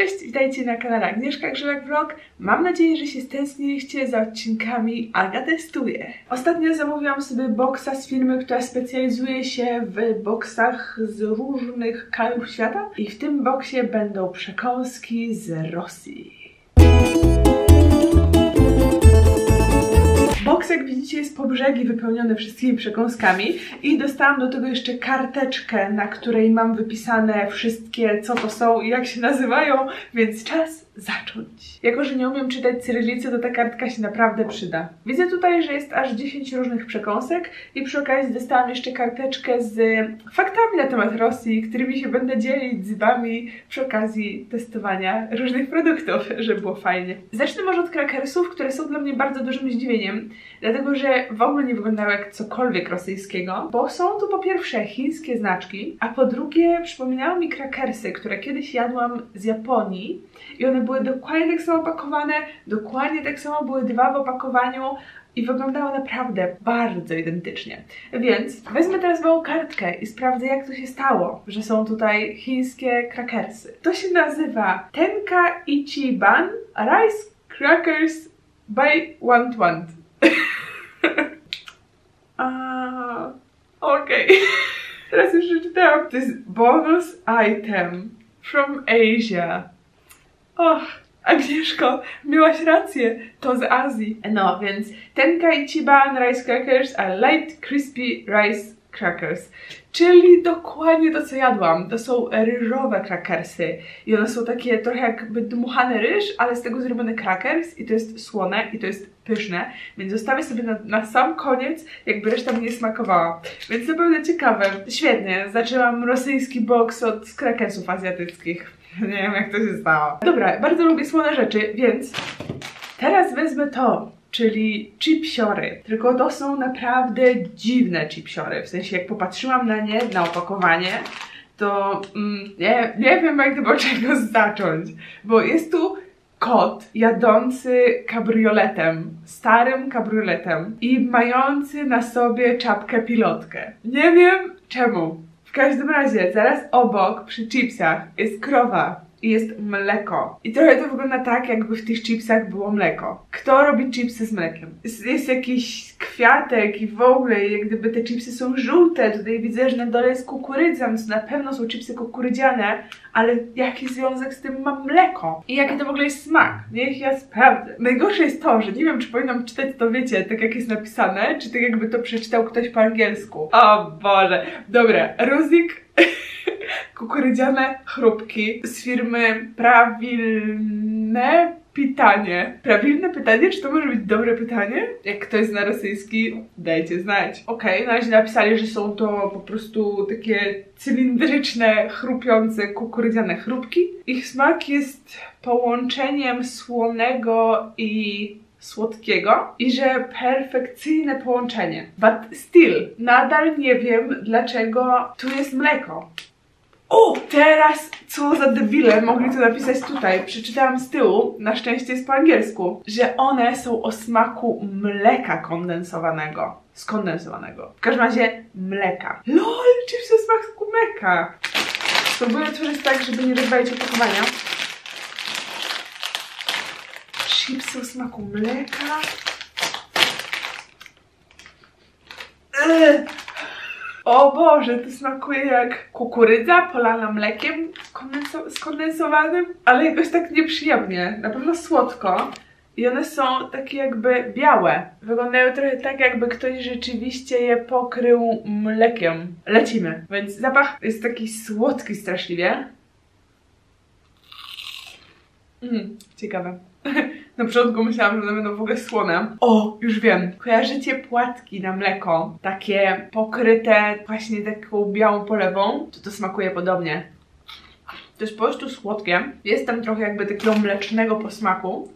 Cześć, witajcie na kanale Agnieszka Grzelak Vlog. Mam nadzieję, że się stęskniliście za odcinkami Aga testuje. Ostatnio zamówiłam sobie boksa z firmy, która specjalizuje się w boksach z różnych krajów świata. I w tym boksie będą przekąski z Rosji. Boks, jak widzicie, jest po brzegi wypełniony wszystkimi przekąskami i dostałam do tego jeszcze karteczkę, na której mam wypisane wszystkie, co to są i jak się nazywają, więc czas zacząć. Jako że nie umiem czytać cyrylicy, to ta kartka się naprawdę przyda. Widzę tutaj, że jest aż 10 różnych przekąsek i przy okazji dostałam jeszcze karteczkę z faktami na temat Rosji, którymi się będę dzielić z wami przy okazji testowania różnych produktów, żeby było fajnie. Zacznę może od krakersów, które są dla mnie bardzo dużym zdziwieniem, dlatego że w ogóle nie wyglądały jak cokolwiek rosyjskiego, bo są tu po pierwsze chińskie znaczki, a po drugie przypominały mi krakersy, które kiedyś jadłam z Japonii i one były dokładnie tak samo opakowane, dokładnie tak samo były dwa w opakowaniu i wyglądały naprawdę bardzo identycznie. Więc wezmę teraz małą kartkę i sprawdzę, jak to się stało, że są tutaj chińskie krakersy. To się nazywa Tenka Ichiban Rice Crackers by Want. Okej. Teraz już przeczytałam. To jest bonus item from Asia. Och, Agnieszko, miałaś rację, to z Azji. No, więc Tenka Ichiban Rice Crackers are light crispy rice crackers. Czyli dokładnie to, co jadłam. To są ryżowe krakersy. I one są takie trochę jakby dmuchany ryż, ale z tego zrobiony krakers. I to jest słone i to jest pyszne. Więc zostawię sobie na sam koniec, jakby reszta mi nie smakowała. Więc naprawdę ciekawe. Świetnie. Zaczęłam rosyjski boks od krakersów azjatyckich. Nie wiem, jak to się stało. Dobra, bardzo lubię słone rzeczy, więc teraz wezmę to, czyli chipsiory. Tylko to są naprawdę dziwne chipsiory. W sensie, jak popatrzyłam na nie, na opakowanie, to nie wiem, jak do czego zacząć. Bo jest tu kot jadący kabrioletem, starym kabrioletem i mający na sobie czapkę pilotkę. Nie wiem czemu. W każdym razie, zaraz obok, przy chipsach, jest krowa i jest mleko. I trochę to wygląda tak, jakby w tych chipsach było mleko. Kto robi chipsy z mlekiem? Jest jakiś kwiatek i w ogóle, jak gdyby te chipsy są żółte. Tutaj widzę, że na dole jest kukurydza, więc na pewno są chipsy kukurydziane, ale jaki związek z tym ma mleko? I jaki to w ogóle jest smak? Niech ja sprawdzę. Najgorsze jest to, że nie wiem, czy powinnam czytać to, wiecie, tak jak jest napisane, czy tak jakby to przeczytał ktoś po angielsku. O Boże. Dobra, Ruzik kukurydziane chrupki z firmy Prawilne Pytanie. Prawilne pytanie? Czy to może być dobre pytanie? Jak ktoś zna rosyjski, dajcie znać. Okej, na razie napisali, że są to po prostu takie cylindryczne, chrupiące, kukurydziane chrupki. Ich smak jest połączeniem słonego i słodkiego i że perfekcyjne połączenie. But still, nadal nie wiem, dlaczego tu jest mleko. O! Teraz, co za debile, mogli to napisać tutaj. Przeczytałam z tyłu, na szczęście jest po angielsku, że one są o smaku mleka kondensowanego. Skondensowanego. W każdym razie mleka. LOL! Chipsy o smaku mleka! Spróbuję otworzyć tak, żeby nie rozwalić opakowania. Chipsy o smaku mleka. O Boże, to smakuje jak kukurydza polana mlekiem skondensowanym, ale jakoś tak nieprzyjemnie. Na pewno słodko. I one są takie jakby białe. Wyglądają trochę tak, jakby ktoś rzeczywiście je pokrył mlekiem. Lecimy. Więc zapach jest taki słodki straszliwie. Ciekawe. Na początku myślałam, że one będą w ogóle słone. O, już wiem. Kojarzycie płatki na mleko? Takie pokryte właśnie taką białą polewą? To smakuje podobnie. To jest po prostu słodkie. Jest tam trochę jakby takiego mlecznego posmaku.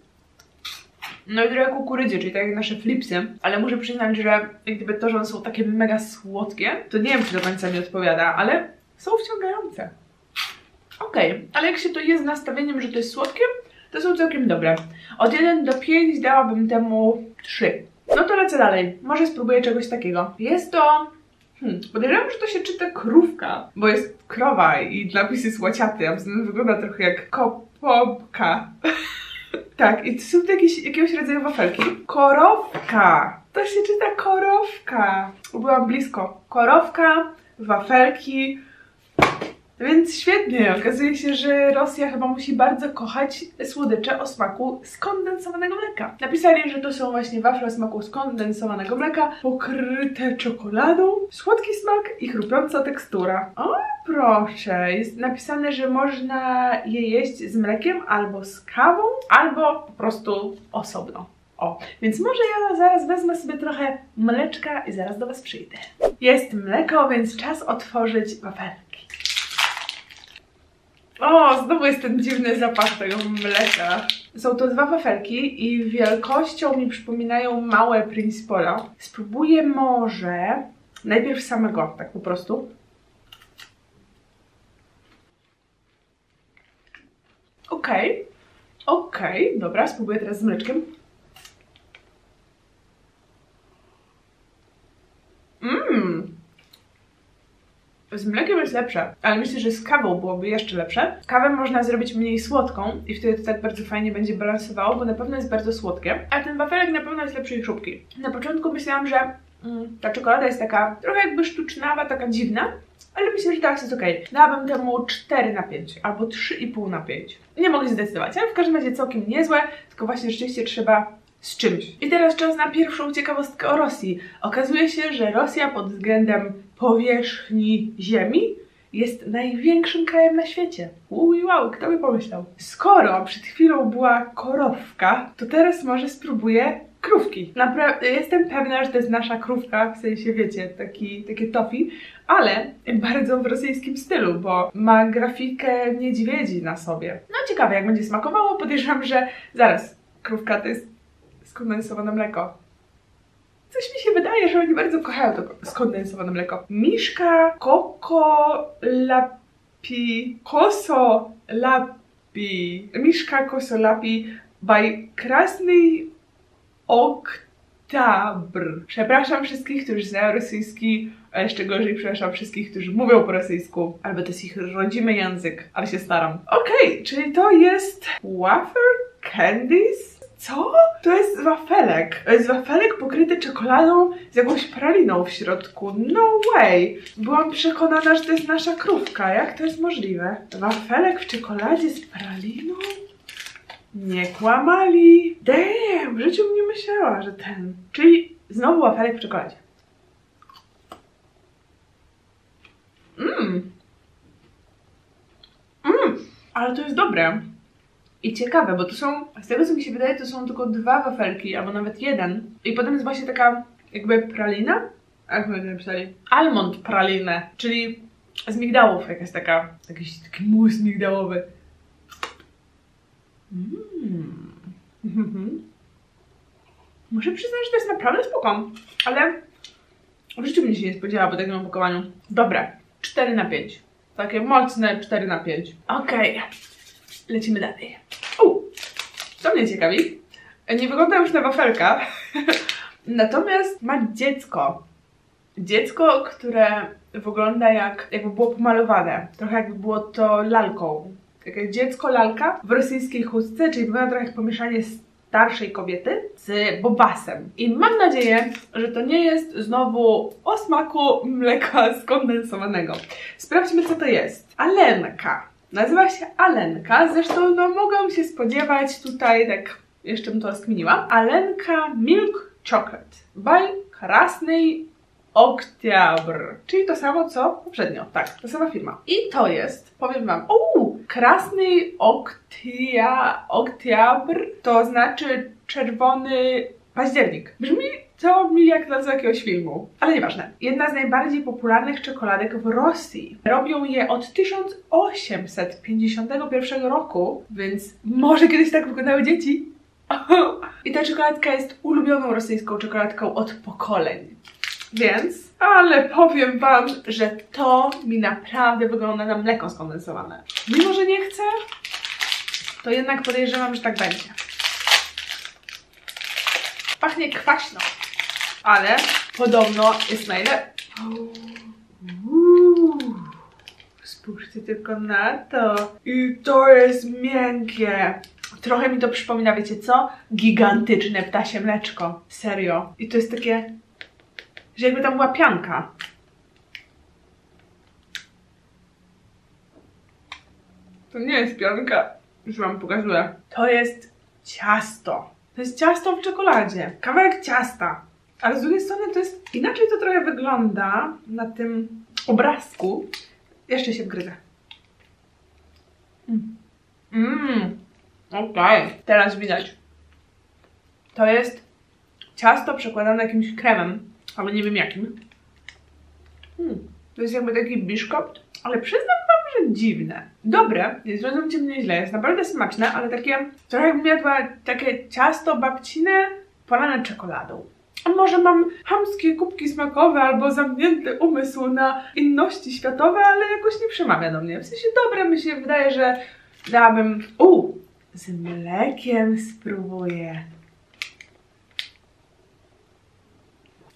No i trochę kukurydzy, czyli tak jak nasze flipsy. Ale muszę przyznać, że jak gdyby to, że one są takie mega słodkie, to nie wiem, czy do końca mi odpowiada, ale są wciągające. Okej, ale jak się to je z nastawieniem, że to jest słodkie, to są całkiem dobre. Od 1 do 5 dałabym temu 3. No to lecę dalej. Może spróbuję czegoś takiego. Jest to... podejrzewam, że to się czyta krówka, bo jest krowa i napis jest łaciaty, a wygląda trochę jak Popka. Tak, i to są jakiegoś rodzaju wafelki. Korowka. To się czyta korowka. Byłam blisko. Korowka, wafelki. Więc świetnie. Okazuje się, że Rosja chyba musi bardzo kochać słodycze o smaku skondensowanego mleka. Napisali, że to są właśnie wafle o smaku skondensowanego mleka, pokryte czekoladą, słodki smak i chrupiąca tekstura. O, proszę. Jest napisane, że można je jeść z mlekiem albo z kawą, albo po prostu osobno. O, więc może ja zaraz wezmę sobie trochę mleczka i zaraz do Was przyjdę. Jest mleko, więc czas otworzyć wafelki. O, znowu jest ten dziwny zapach tego mleka. Są to 2 wafelki i wielkością mi przypominają małe Prince Pola. Spróbuję może najpierw samego, tak po prostu. Okej, dobra, spróbuję teraz z mleczkiem. Z mlekiem jest lepsze, ale myślę, że z kawą byłoby jeszcze lepsze. Kawę można zrobić mniej słodką i wtedy to tak bardzo fajnie będzie balansowało, bo na pewno jest bardzo słodkie, a ten wafelek na pewno jest lepszy i chrupki. Na początku myślałam, że ta czekolada jest taka trochę jakby sztucznawa, taka dziwna, ale myślę, że teraz jest ok. Dałabym temu 4/5 albo 3,5/5. Nie mogę się zdecydować, ale w każdym razie całkiem niezłe, tylko właśnie rzeczywiście trzeba z czymś. I teraz czas na pierwszą ciekawostkę o Rosji. Okazuje się, że Rosja pod względem powierzchni ziemi jest największym krajem na świecie. Wow, kto by pomyślał? Skoro przed chwilą była korowka, to teraz może spróbuję krówki. Naprawdę jestem pewna, że to jest nasza krówka, w sensie wiecie, takie tofi, ale bardzo w rosyjskim stylu, bo ma grafikę niedźwiedzi na sobie. No ciekawe, jak będzie smakowało, podejrzewam, że zaraz, krówka to jest skondensowane mleko. Coś mi się wydaje, że oni bardzo kochają to skondensowane mleko. Miszka Kosolapi by Krasny Oktabr. Przepraszam wszystkich, którzy znają rosyjski, a jeszcze gorzej przepraszam wszystkich, którzy mówią po rosyjsku, albo to jest ich rodzimy język, ale się staram. Okej, czyli to jest wafer candies? Co? To jest wafelek. To jest wafelek pokryty czekoladą z jakąś praliną w środku. No way! Byłam przekonana, że to jest nasza krówka. Jak to jest możliwe? Wafelek w czekoladzie z praliną? Nie kłamali. Damn! W życiu bym nie myślała, że ten. Czyli znowu wafelek w czekoladzie. Ale to jest dobre. I ciekawe, bo to są, z tego co mi się wydaje, to są tylko 2 wafelki, albo nawet 1. I potem jest właśnie taka jakby pralina. Jak my to napisali? Almond pralinę, czyli z migdałów jakaś jakiś taki mus migdałowy. Muszę przyznać, że to jest naprawdę spoko, ale w życiu bym się nie spodziewała po takim opakowaniu. Dobre, 4/5. Takie mocne 4/5. Okej, lecimy dalej. To mnie ciekawi. Nie wygląda już na wafelka. Natomiast ma dziecko. Dziecko, które wygląda jakby było pomalowane. Trochę jakby było to lalką. Takie dziecko lalka w rosyjskiej chustce, czyli wygląda trochę jak pomieszanie starszej kobiety z bobasem. I mam nadzieję, że to nie jest znowu o smaku mleka skondensowanego. Sprawdźmy, co to jest. Alenka. Nazywa się Alenka, zresztą no mogłam się spodziewać tutaj, tak jeszcze bym to rozkminiła. Alenka Milk Chocolate by Krasny Oktyabr, czyli to samo co poprzednio, tak, to sama firma. I to jest, powiem wam, Krasny Oktyabr to znaczy czerwony październik. Brzmi to mi jak nazwa jakiegoś filmu, ale nieważne. Jedna z najbardziej popularnych czekoladek w Rosji. Robią je od 1851 roku, więc może kiedyś tak wyglądały dzieci. I ta czekoladka jest ulubioną rosyjską czekoladką od pokoleń. Więc, ale powiem wam, że to mi naprawdę wygląda na mleko skondensowane. Mimo że nie chcę, to jednak podejrzewam, że tak będzie. Pachnie kwaśno, ale podobno jest najlepsze. Spójrzcie. Spójrzcie tylko na to. I to jest miękkie. Trochę mi to przypomina, wiecie co? Gigantyczne ptasie mleczko. Serio. I to jest takie, że jakby tam była pianka. To nie jest pianka. Już wam pokazuję. To jest ciasto. To jest ciasto w czekoladzie. Kawałek ciasta. Ale z drugiej strony to jest... Inaczej to trochę wygląda na tym obrazku. Jeszcze się wgryzę. Okej. Teraz widać. To jest ciasto przekładane jakimś kremem. Ale nie wiem jakim. To jest jakby taki biszkopt. Ale przyznam wam, że dziwne. Dobre, nie zrozumcie mnie źle, jest naprawdę smaczne, ale takie trochę jakbym jadła takie ciasto babcine polane czekoladą. A może mam chamskie kubki smakowe albo zamknięty umysł na inności światowe, ale jakoś nie przemawia do mnie. W sensie dobre mi się wydaje, że dałabym... Z mlekiem spróbuję.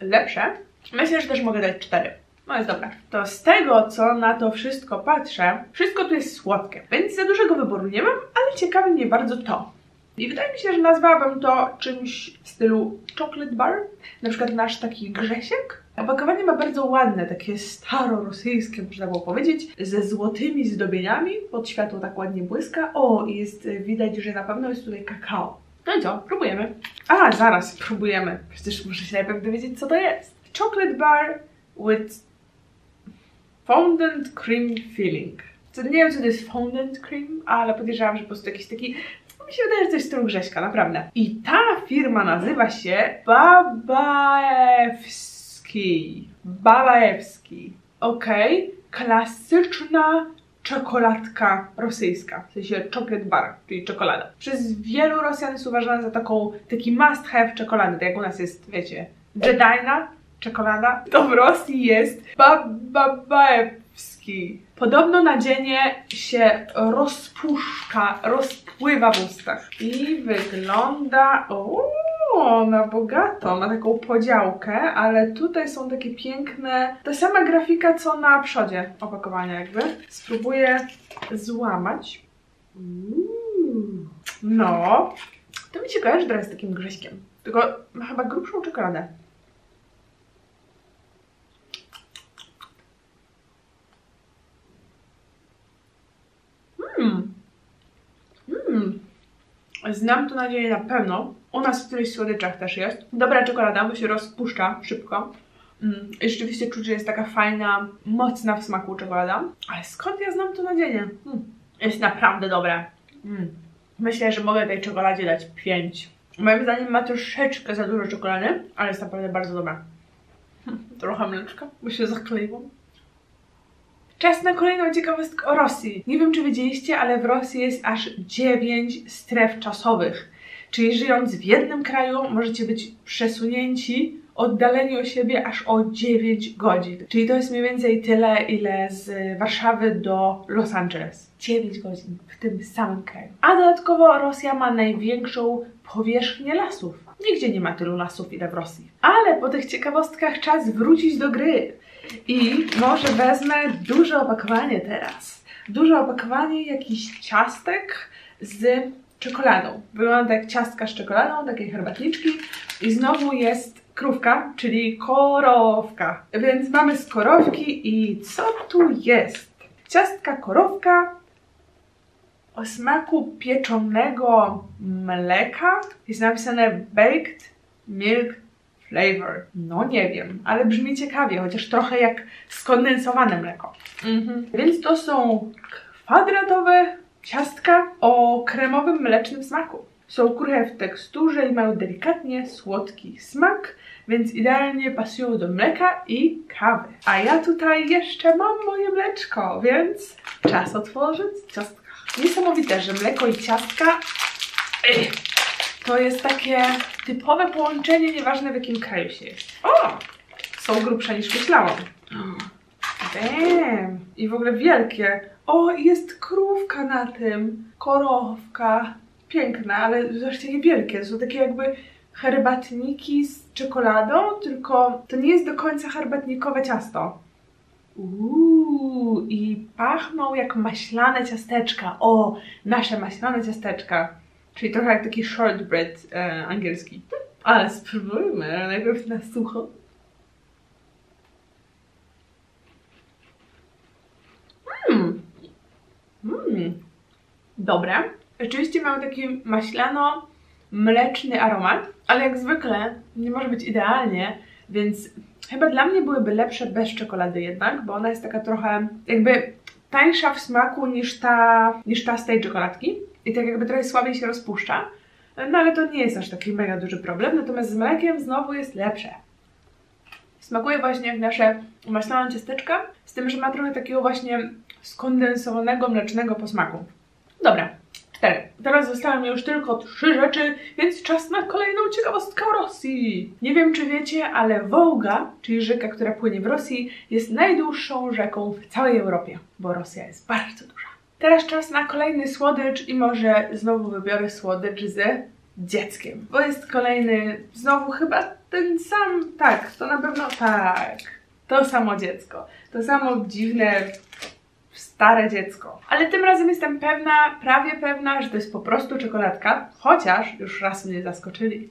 Lepsze? Myślę, że też mogę dać 4. No jest dobre. To z tego, co na to wszystko patrzę, wszystko tu jest słodkie, więc za dużego wyboru nie mam, ale ciekawi mnie bardzo to. I wydaje mi się, że nazwałabym to czymś w stylu chocolate bar, na przykład nasz taki Grzesiek. Opakowanie ma bardzo ładne, takie staro-rosyjskie, można było powiedzieć, ze złotymi zdobieniami, pod światło tak ładnie błyska. O, i jest widać, że na pewno jest tutaj kakao. No i co? Próbujemy. A, zaraz spróbujemy. Przecież muszę się najpierw dowiedzieć, co to jest. Chocolate bar with fondant cream filling. Co, nie wiem, co to jest fondant cream, ale podejrzewam, że po prostu jakiś taki... Mi się wydaje, że coś z stylu Grześka, naprawdę. I ta firma nazywa się Babaevski. Babaevski. Okej. Klasyczna czekoladka rosyjska. W sensie chocolate bar, czyli czekolada. Przez wielu Rosjan jest uważana za taki must have czekolady. Tak jak u nas jest, wiecie, Jedajna czekolada. To w Rosji jest Babaevski. Podobno nadzienie się rozpuszcza, rozpływa w ustach. I wygląda... na bogato. Ma taką podziałkę, ale tutaj są takie piękne... Ta sama grafika, co na przodzie opakowania jakby. Spróbuję złamać. No. To mi się kojarzy teraz z takim Grześkiem. Tylko ma chyba grubszą czekoladę. Znam to nadzieję na pewno. U nas w którychś słodyczach też jest. Dobra czekolada, bo się rozpuszcza szybko. I rzeczywiście czuć, że jest taka fajna, mocna w smaku czekolada. Ale skąd ja znam to nadzieję? Jest naprawdę dobre. Myślę, że mogę tej czekoladzie dać 5. Moim zdaniem ma troszeczkę za dużo czekolady, ale jest naprawdę bardzo dobra. Trochę mleczka, bo się zakleiłam. Czas na kolejną ciekawostkę o Rosji. Nie wiem, czy wiedzieliście, ale w Rosji jest aż 9 stref czasowych. Czyli żyjąc w jednym kraju możecie być przesunięci, oddaleni od siebie aż o 9 godzin. Czyli to jest mniej więcej tyle, ile z Warszawy do Los Angeles. 9 godzin w tym samym kraju. A dodatkowo Rosja ma największą powierzchnię lasów. Nigdzie nie ma tylu lasów, ile w Rosji. Ale po tych ciekawostkach czas wrócić do gry. I może wezmę duże opakowanie teraz. Duże opakowanie jakichś ciastek z czekoladą. Wygląda jak ciastka z czekoladą, takie herbatniczki. I znowu jest krówka, czyli korowka. Więc mamy z korowki i co tu jest? Ciastka korowka o smaku pieczonego mleka. Jest napisane baked milk flavor. No nie wiem, ale brzmi ciekawie, chociaż trochę jak skondensowane mleko. Więc to są kwadratowe ciastka o kremowym mlecznym smaku. Są kruche w teksturze i mają delikatnie słodki smak, więc idealnie pasują do mleka i kawy. A ja tutaj jeszcze mam moje mleczko, więc czas otworzyć ciastka. Niesamowite, że mleko i ciastka to jest takie typowe połączenie, nieważne w jakim kraju się jest. O! Są grubsze niż myślałam. Damn! I w ogóle wielkie. O, jest krówka na tym. Korowka. Piękna, ale zobaczcie, niewielkie. To są takie jakby herbatniki z czekoladą, tylko to nie jest do końca herbatnikowe ciasto. I pachną jak maślane ciasteczka. O, nasze maślane ciasteczka. Czyli trochę jak taki shortbread angielski. Ale spróbujmy najpierw na sucho. Dobre. Rzeczywiście mają taki maślano-mleczny aromat, ale jak zwykle nie może być idealnie, więc chyba dla mnie byłyby lepsze bez czekolady jednak, bo ona jest taka trochę jakby tańsza w smaku niż ta z tej czekoladki i tak jakby trochę słabiej się rozpuszcza. No ale to nie jest aż taki mega duży problem, natomiast z mlekiem znowu jest lepsze. Smakuje właśnie jak nasze maślane ciasteczka, z tym, że ma trochę takiego właśnie skondensowanego mlecznego posmaku. Dobra, 4. Teraz zostały mi już tylko 3 rzeczy, więc czas na kolejną ciekawostkę o Rosji. Nie wiem, czy wiecie, ale Wołga, czyli rzeka, która płynie w Rosji, jest najdłuższą rzeką w całej Europie, bo Rosja jest bardzo duża. Teraz czas na kolejny słodycz i może znowu wybiorę słodycz z dzieckiem, bo jest kolejny, znowu chyba ten sam, tak, to na pewno tak, to samo dziecko, to samo dziwne, stare dziecko. Ale tym razem jestem pewna, prawie pewna, że to jest po prostu czekoladka, chociaż już raz mnie zaskoczyli.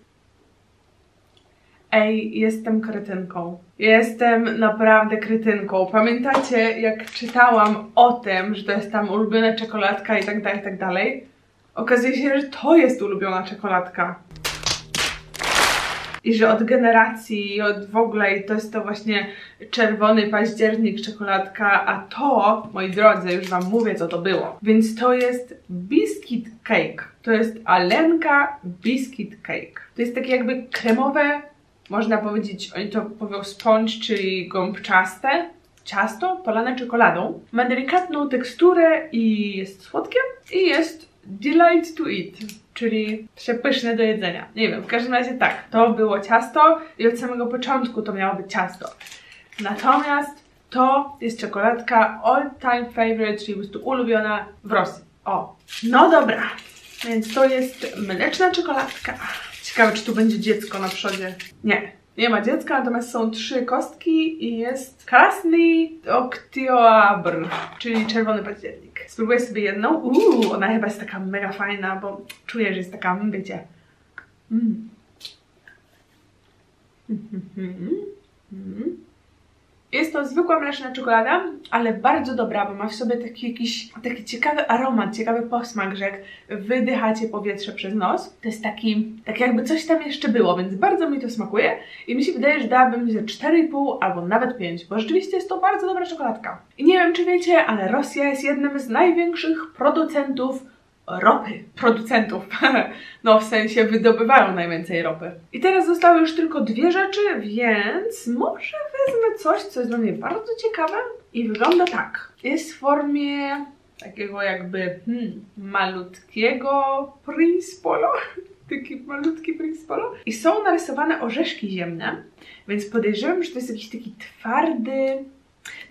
Ej, jestem kretynką. Jestem naprawdę kretynką. Pamiętacie, jak czytałam o tym, że to jest tam ulubiona czekoladka i tak dalej? Okazuje się, że to jest ulubiona czekoladka. I że od generacji i od w ogóle i to jest to właśnie czerwony październik czekoladka, a to, moi drodzy, już wam mówię, co to było. Więc to jest biscuit cake. To jest Alenka biscuit cake. To jest takie jakby kremowe, można powiedzieć, oni to powią sponge, czyli gąbczaste ciasto polane czekoladą. Ma delikatną teksturę i jest słodkie i jest delight to eat, czyli przepyszne do jedzenia. Nie wiem, w każdym razie tak, to było ciasto i od samego początku to miało być ciasto. Natomiast to jest czekoladka all time favorite, czyli po prostu ulubiona w Rosji. O, no dobra, więc to jest mleczna czekoladka. Ciekawe, czy tu będzie dziecko na przodzie. Nie ma dziecka, natomiast są 3 kostki i jest Krasny Oktyabr, czyli czerwony październik. Spróbuję sobie jedną. Ona chyba jest taka mega fajna, bo czuję, że jest taka, wiecie. Jest to zwykła mleczna czekolada, ale bardzo dobra, bo ma w sobie taki ciekawy aromat, ciekawy posmak, że jak wydychacie powietrze przez nos, to jest taki jakby coś tam jeszcze było, więc bardzo mi to smakuje i mi się wydaje, że dałabym ze 4,5 albo nawet 5, bo rzeczywiście jest to bardzo dobra czekoladka. I nie wiem, czy wiecie, ale Rosja jest jednym z największych producentów ropy. No w sensie wydobywają najwięcej ropy. I teraz zostały już tylko 2 rzeczy, więc może wezmę coś, co jest dla mnie bardzo ciekawe i wygląda tak. Jest w formie takiego jakby malutkiego Prince Polo. Taki malutki Prince Polo. I są narysowane orzeszki ziemne, więc podejrzewam, że to jest jakiś taki twardy.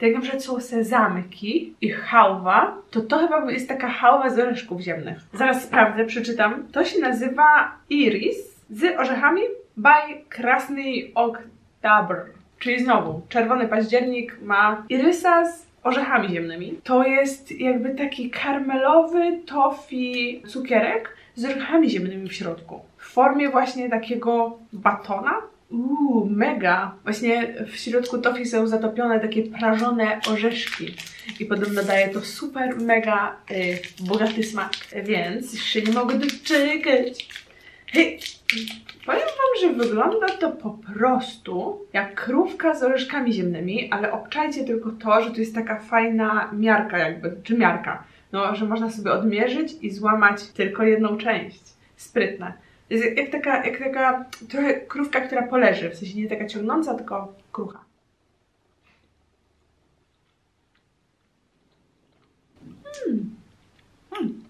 Tak jak na przykład są sezamki i chałwa, to chyba jest taka chałwa z orzeszków ziemnych. Zaraz sprawdzę, przeczytam. To się nazywa Iris z orzechami by Krasny Oktyabr. Czyli znowu, czerwony październik ma irysa z orzechami ziemnymi. To jest jakby taki karmelowy toffee cukierek z orzechami ziemnymi w środku. W formie właśnie takiego batona. Mega! Właśnie w środku toffee są zatopione takie prażone orzeszki i podobno daje to super, mega bogaty smak, więc jeszcze nie mogę doczekać. Hej! Powiem wam, że wygląda to po prostu jak krówka z orzeszkami ziemnymi, ale obczajcie tylko to, że to jest taka fajna miarka jakby, czy miarka, no, że można sobie odmierzyć i złamać tylko jedną część. Sprytne. Jest jak taka trochę krówka, która poleży, w sensie nie taka ciągnąca, tylko krucha.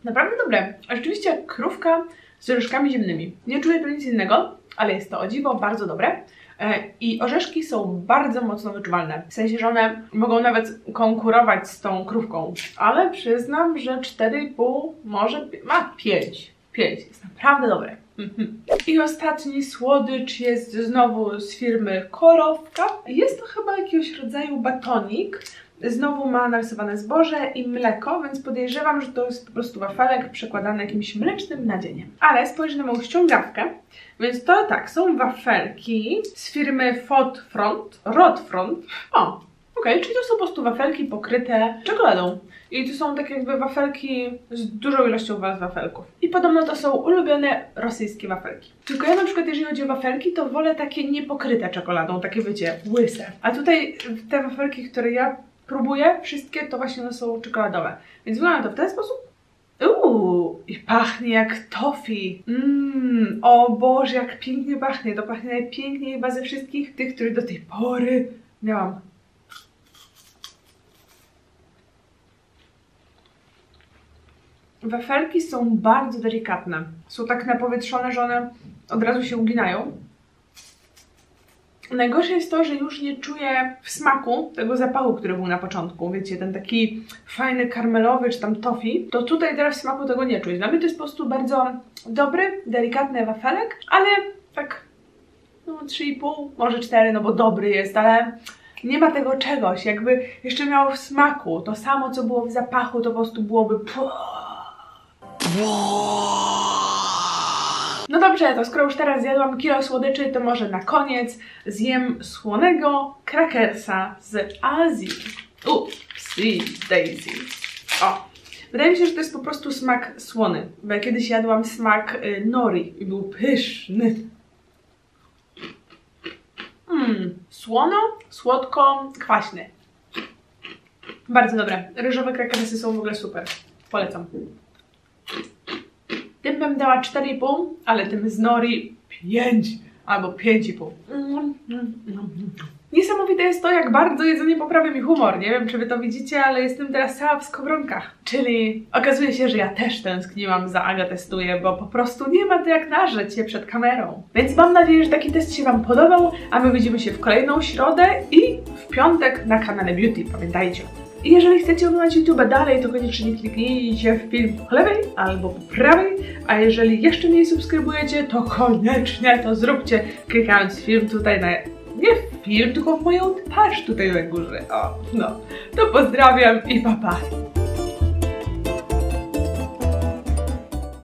Naprawdę dobre. A rzeczywiście jak krówka z orzeszkami ziemnymi. Nie czuję tu nic innego, ale jest to o dziwo bardzo dobre. I orzeszki są bardzo mocno wyczuwalne. W sensie, że one mogą nawet konkurować z tą krówką. Ale przyznam, że 4,5 może ma 5. 5. Jest naprawdę dobre. I ostatni słodycz jest znowu z firmy Korowka. Jest to chyba jakiegoś rodzaju batonik. Znowu ma narysowane zboże i mleko, więc podejrzewam, że to jest po prostu wafelek przekładany jakimś mlecznym nadzieniem. Ale spojrzę na moją ściągawkę, więc to tak, są wafelki z firmy Rodfront. O, okej, czyli to są po prostu wafelki pokryte czekoladą. I to są tak jakby wafelki z dużą ilością wafelków. I podobno to są ulubione rosyjskie wafelki. Tylko ja na przykład, jeżeli chodzi o wafelki, to wolę takie niepokryte czekoladą, takie wiecie, łyse. A tutaj te wafelki, które ja próbuję, wszystkie to właśnie one są czekoladowe. Więc wygląda to w ten sposób. I pachnie jak toffee. O Boże, jak pięknie pachnie. To pachnie najpiękniej chyba ze wszystkich tych, które do tej pory miałam. Wafelki są bardzo delikatne. Są tak napowietrzone, że one od razu się uginają. Najgorsze jest to, że już nie czuję w smaku tego zapachu, który był na początku. Wiecie, ten taki fajny karmelowy czy tam toffee. To tutaj teraz w smaku tego nie czuć. Dla mnie to jest po prostu bardzo dobry, delikatny wafelek, ale tak no 3,5, może 4, no bo dobry jest, ale nie ma tego czegoś. Jakby jeszcze miało w smaku to samo, co było w zapachu, to po prostu byłoby... No dobrze, to skoro już teraz zjadłam kilo słodyczy, to może na koniec zjem słonego krakersa z Azji. Upsi daisy. O, wydaje mi się, że to jest po prostu smak słony, bo ja kiedyś jadłam smak nori i był pyszny. Słono, słodko, kwaśny. Bardzo dobre. Ryżowe krakersy są w ogóle super. Polecam. Tym bym dała 4,5, ale tym z nori 5 albo 5,5. Niesamowite jest to, jak bardzo jedzenie poprawia mi humor. Nie wiem, czy wy to widzicie, ale jestem teraz cała w skowronkach. Czyli okazuje się, że ja też tęskniłam za Aga Testuje, bo po prostu nie ma to jak narzeć się przed kamerą. Więc mam nadzieję, że taki test się wam podobał, a my widzimy się w kolejną środę i w piątek na kanale Beauty. Pamiętajcie. I jeżeli chcecie oglądać YouTube dalej, to koniecznie kliknijcie w film po lewej albo po prawej, a jeżeli jeszcze nie subskrybujecie, to koniecznie to zróbcie, klikając film tutaj na... nie w film, tylko w moją twarz tutaj na górze. O, no. To pozdrawiam i pa pa!